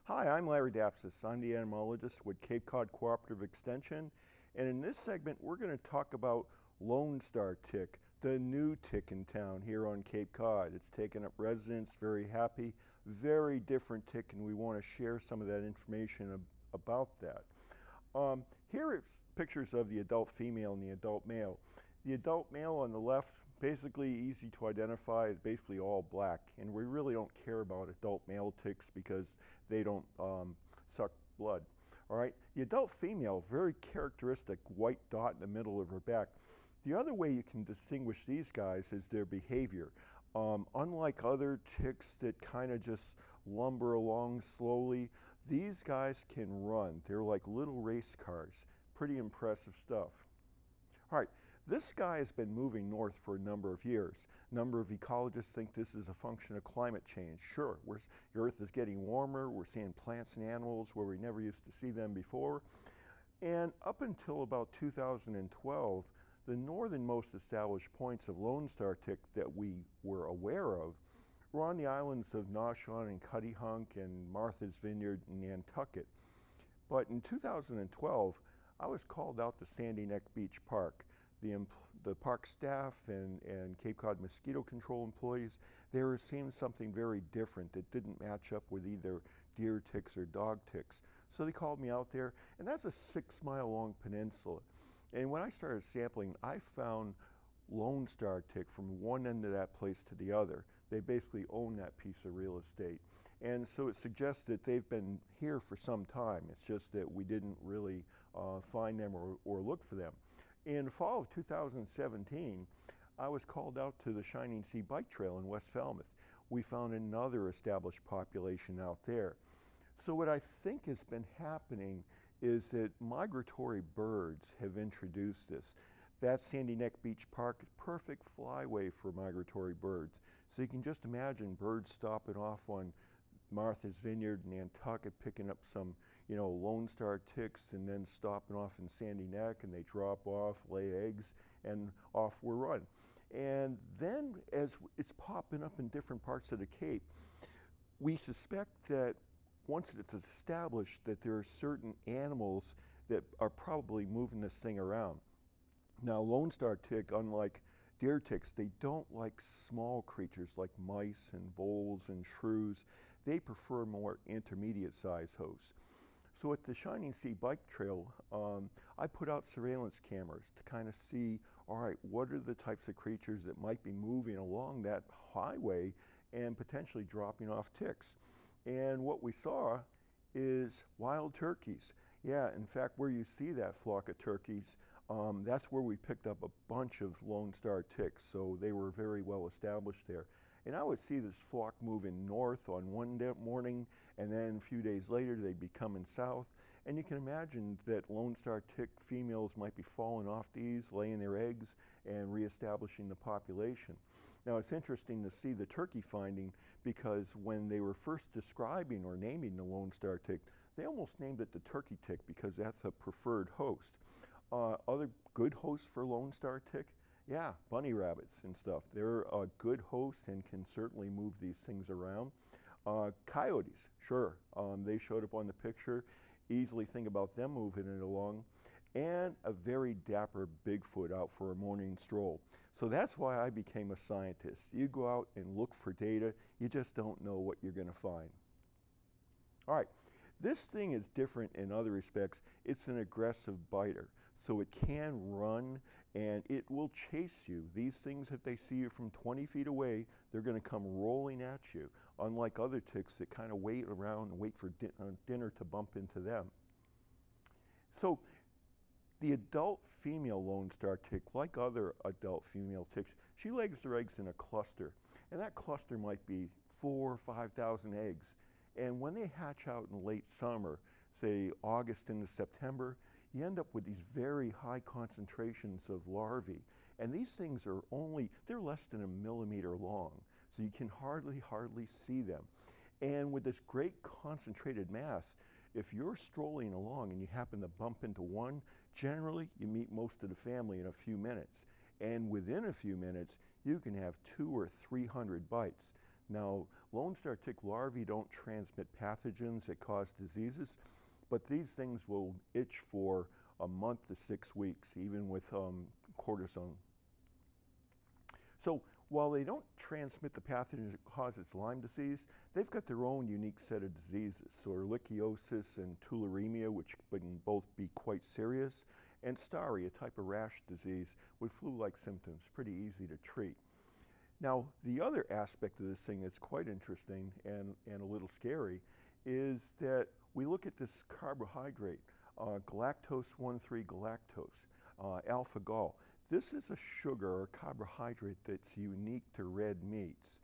Hi, I'm Larry Dapsis. I'm the entomologist with Cape Cod Cooperative Extension, and in this segment we're going to talk about Lone Star tick, the new tick in town here on Cape Cod. It's taken up residence, very happy, very different tick, and we want to share some of that information about that. Here it's pictures of the adult female and the adult male. The adult male on the left, basically easy to identify, it's basically all black, and we really don't care about adult male ticks because they don't suck blood. All right, the adult female, very characteristic white dot in the middle of her back. The other way you can distinguish these guys is their behavior. Unlike other ticks that kind of just lumber along slowly, these guys can run. They're like little race cars. Pretty impressive stuff. All right, this guy has been moving north for a number of years. A number of ecologists think this is a function of climate change. Sure, the Earth is getting warmer, we're seeing plants and animals where we never used to see them before. And up until about 2012, the northernmost established points of Lone Star tick that we were aware of were on the islands of Naushon and Cuttyhunk and Martha's Vineyard and Nantucket. But in 2012, I was called out to Sandy Neck Beach Park. The park staff and Cape Cod mosquito control employees, they were seeing something very different that didn't match up with either deer ticks or dog ticks. So they called me out there, and that's a 6-mile long peninsula. And when I started sampling, I found Lone Star tick from one end of that place to the other. They basically own that piece of real estate. And so it suggests that they've been here for some time. It's just that we didn't really find them or look for them. In the fall of 2017, I was called out to the Shining Sea Bike Trail in West Falmouth. We found another established population out there. So what I think has been happening is that migratory birds have introduced this. That Sandy Neck Beach Park is perfect flyway for migratory birds. So you can just imagine birds stopping off on Martha's Vineyard and Nantucket, picking up some, Lone Star ticks, and then stopping off in Sandy Neck, and they drop off, lay eggs, and off we run. And then as it's popping up in different parts of the Cape, we suspect that once it's established that there are certain animals that are probably moving this thing around. Now, Lone Star tick, unlike deer ticks, they don't like small creatures like mice and voles and shrews. They prefer more intermediate sized hosts. So at the Shining Sea Bike Trail, I put out surveillance cameras to kind of see, all right, what are the types of creatures that might be moving along that highway and potentially dropping off ticks. And what we saw is wild turkeys. Yeah, in fact, where you see that flock of turkeys, that's where we picked up a bunch of Lone Star ticks, so they were very well established there. And I would see this flock moving north on one morning, and then a few days later they'd be coming south. And you can imagine that Lone Star tick females might be falling off these, laying their eggs, and reestablishing the population. Now it's interesting to see the turkey finding, because when they were first describing or naming the Lone Star tick, they almost named it the turkey tick because that's a preferred host. Other good hosts for Lone Star tick? Yeah, bunny rabbits and stuff. They're a good host and can certainly move these things around. Coyotes, sure, they showed up on the picture. Easily think about them moving it along. And a very dapper Bigfoot out for a morning stroll. So that's why I became a scientist. You go out and look for data, you just don't know what you're going to find. All right. This thing is different in other respects. It's an aggressive biter, so it can run and it will chase you. These things, if they see you from 20 feet away, they're going to come rolling at you, unlike other ticks that kind of wait around and wait for dinner to bump into them. So the adult female Lone Star tick, like other adult female ticks, she lays her eggs in a cluster, and that cluster might be 4,000 or 5,000 eggs. And when they hatch out in late summer, say August into September, you end up with these very high concentrations of larvae. And these things they're less than a millimeter long, so you can hardly see them. And with this great concentrated mass, if you're strolling along and you happen to bump into one, generally you meet most of the family in a few minutes. And within a few minutes, you can have 200 or 300 bites. Now, Lone Star tick larvae don't transmit pathogens that cause diseases, but these things will itch for a month to 6 weeks, even with cortisone. So while they don't transmit the pathogen that causes Lyme disease, they've got their own unique set of diseases. So ehrlichiosis and tularemia, which can both be quite serious, and stari, a type of rash disease with flu-like symptoms, pretty easy to treat. Now, the other aspect of this thing that's quite interesting and a little scary is that we look at this carbohydrate, galactose 1,3-galactose, alpha-gal. This is a sugar or carbohydrate that's unique to red meats.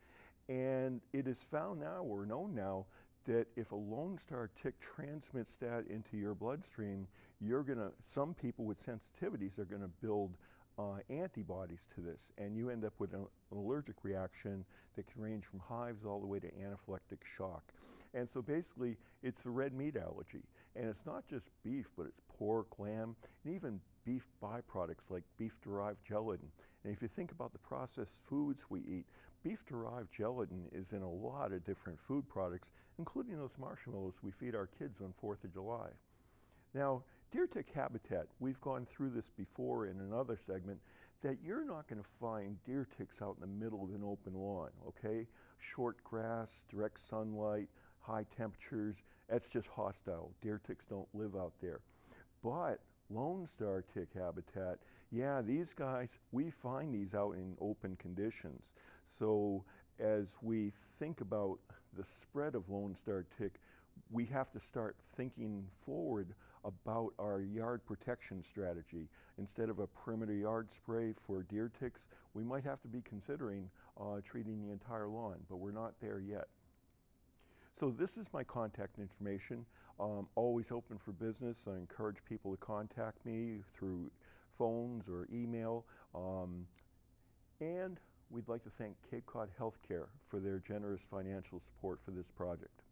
And it is found now, or known now, that if a Lone Star tick transmits that into your bloodstream, some people with sensitivities are gonna build antibodies to this, and you end up with an allergic reaction that can range from hives all the way to anaphylactic shock. And so basically, it's a red meat allergy. And it's not just beef, but it's pork, lamb, and even beef byproducts like beef-derived gelatin. And if you think about the processed foods we eat, beef-derived gelatin is in a lot of different food products, including those marshmallows we feed our kids on 4th of July. Now, deer tick habitat, we've gone through this before in another segment, that you're not going to find deer ticks out in the middle of an open lawn, okay? Short grass, direct sunlight, high temperatures, that's just hostile. Deer ticks don't live out there. But Lone Star tick habitat, yeah, these guys, we find these out in open conditions. So as we think about the spread of Lone Star tick, we have to start thinking forward about our yard protection strategy. Instead of a perimeter yard spray for deer ticks, we might have to be considering treating the entire lawn, but we're not there yet. So this is my contact information. Always open for business. I encourage people to contact me through phones or email. And we'd like to thank Cape Cod Healthcare for their generous financial support for this project.